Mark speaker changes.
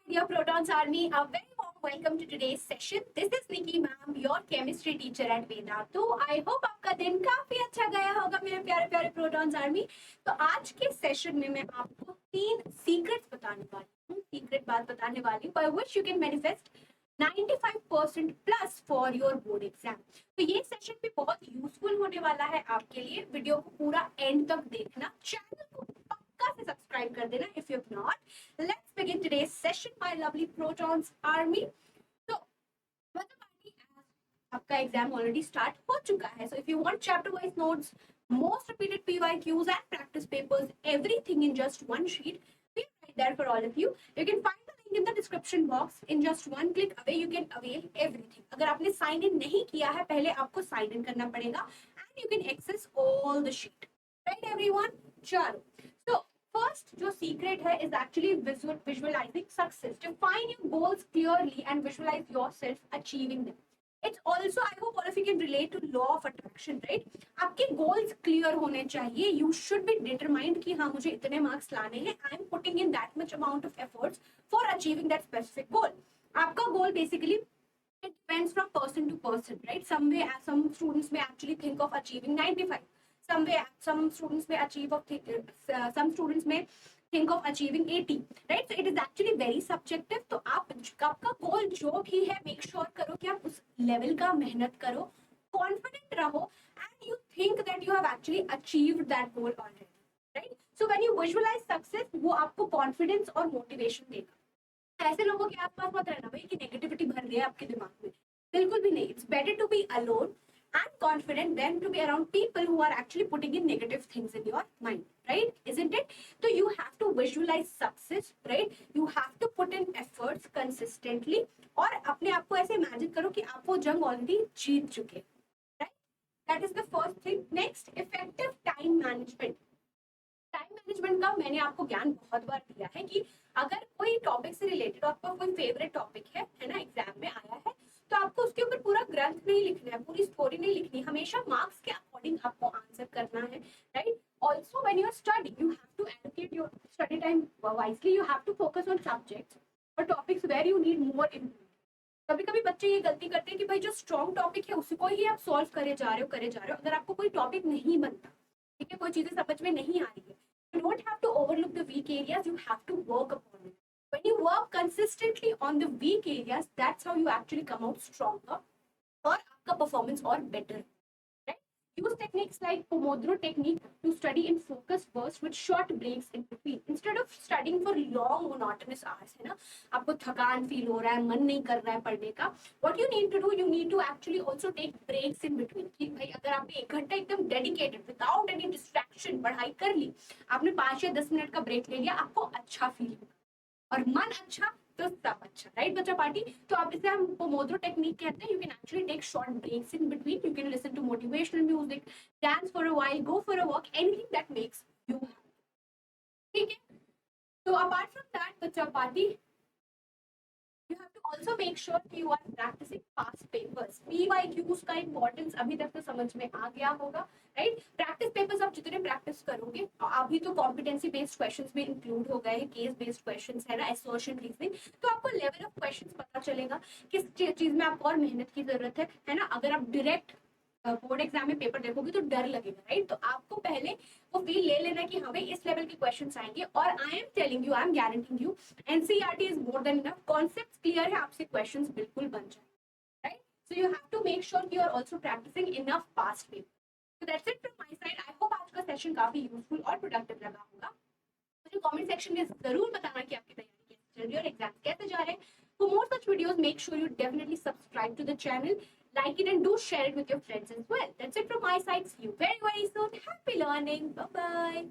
Speaker 1: Dear Protons Army, a very warm welcome to today's session. This is Nikki ma'am, your chemistry teacher at Vedantu. I hope आपका दिन काफी अच्छा गया होगा मेरे प्यारे प्यारे Protons Army. तो आज के सेशन में मैं आपको 3 सीक्रेट्स बताने वाली हूँ, सीक्रेट बात बताने वाली हूँ, by which you can manifest 95% plus for your board exam. तो ये सेशन भी बहुत यूजफुल होने वाला है आपके लिए. वीडियो को पूरा एंड तक देखना, चैनल को पक्का से सब्सक्राइब कर देना if you have not. Let's begin today's session, my lovely Protons Army. तो आपका एग्जाम ऑलरेडी स्टार्ट हो चुका है. So if you want chapter wise notes, most repeated PYQs and practice papers, everything in just one sheet, we are right there for all of you. You can find the link in the description box. In just one click away, you can avail everything. अगर आपने sign in नहीं किया है, पहले आपको sign in करना पड़ेगा and you can access all the sheet. Right everyone? चलो. So first जो secret है is actually visualizing success. Define your goals clearly and visualize yourself achieving them. It's also, I hope all of you can relate to law of attraction, right? आपके goals clear होने चाहिए. You should be determined कि हाँ मुझे इतने marks लाने हैं. I am putting in that much amount of efforts for achieving that specific goal. आपका goal basically it depends from person to person, right? Some students may actually think of achieving 95. Some students may achieve of some students may think of achieving 80, right? So it is actually very subjective. तो आपका goal जो भी है, make sure करो कि आप उस level का मेहनत करो, confident रहो, and you think that you have actually achieved that goal already, right? So when you visualize success, वो आपको confidence और motivation देगा. ऐसे लोगों के आसपास मत रहना भाई कि नेगेटिविटी भर दिया आपके दिमाग में, बिल्कुल भी नहीं. It's better to be alone and confident than to be around people who are actually putting in negative things in your mind, right? Isn't it? So you have to visualize success, right? You have to put in efforts consistently और अपने आप को ऐसे imagine करो कि आप वो जंग ऑलरेडी जीत चुके, right? That is the first thing. Next, effective time management. Time management का मैंने आपको ज्ञान बहुत बार दिया है कि अगर कोई टॉपिक से रिलेटेड आपका कोई फेवरेट टॉपिक है ना, एग्जाम में आया है, तो आपको उसके ऊपर पूरा ग्रंथ नहीं लिखना है, पूरी स्टोरी नहीं लिखनी, हमेशा मार्क्स के अकॉर्डिंग आपको आंसर करना है, right? Also when you are studying you have to allocate your study time wisely. You have to focus on subjects और topics where you need more improve. कभी कभी बच्चे ये गलती करते हैं कि भाई जो स्ट्रॉन्ग टॉपिक है उसको ही आप सॉल्व करे जा रहे हो. अगर आपको कोई टॉपिक नहीं बनता, ठीक है, कोई चीजें समझ में नहीं आ रही है, you don't have to overlook the weak areas, you have to work upon it. When you work consistently on the weak areas, that's how you actually come out stronger और आपका performance और better, right? Use techniques like Pomodoro technique to study in focused bursts with short breaks in between. Instead of studying for long monotonous hours, है ना, आपको थकान feel हो रहा है, मन नहीं कर रहा है पढ़ने का, what you need to do, you need to actually also take breaks in between. कि भाई अगर आपने 1 घंटा एकदम डेडिकेटेड विदाउट एनी डिस्ट्रैक्शन पढ़ाई कर ली, आपने 5 या 10 मिनट का ब्रेक ले लिया, आपको अच्छा फील होगा और मन अच्छा तो सब अच्छा, राइट बच्चा पार्टी? तो आप इसे हम पोमोड्रो टेक्निक कहते हैं. You can actually take short breaks in between. You can listen to motivational music, dance for a while, go for a walk, anything that makes you happy. ठीक है? तो अपार्ट फ्रॉम दैट बच्चा party, you have to also make sure that you are practicing past papers. PYQs का importance अभी तक तो समझ में आ गया होगा, राइट? प्रैक्टिस पेपर्स आप जितने प्रैक्टिस करोगे, अभी तो कॉम्पिटेंसी बेस्ड क्वेश्चंस में इंक्लूड हो गए हैं, केस बेस्ड क्वेश्चंस है ना, असर्शन रीजनिंग, तो आपको लेवल ऑफ क्वेश्चंस पता चलेगा किस चीज में आपको और मेहनत की जरूरत है ना. अगर आप डायरेक्ट बोर्ड एग्जाम में पेपर देखोगे तो डर लगेगा, राइट? तो आपको पहले वो फील ले लेना कि हाँ भाई इस लेवल के क्वेश्चंस आएंगे, और I am telling you, I am guaranteeing you, NCERT is more than enough. Concepts clear है, आपसे क्वेश्चंस बिल्कुल बन जाए, right? So you have to make sure you are also practising enough past paper. So that's it from my side. I hope आज का session काफी useful और productive लगा होगा. मुझे कमेंट सेक्शन में जरूर बताना कि आपकी तैयारी कैसे चल रही है और एग्जाम कैसे जा रहे हैं. For more such videos, make sure you definitely subscribe to the channel, like it, and do share it with your friends as well. That's it from my side. See you very, very soon. Happy learning. Bye-bye.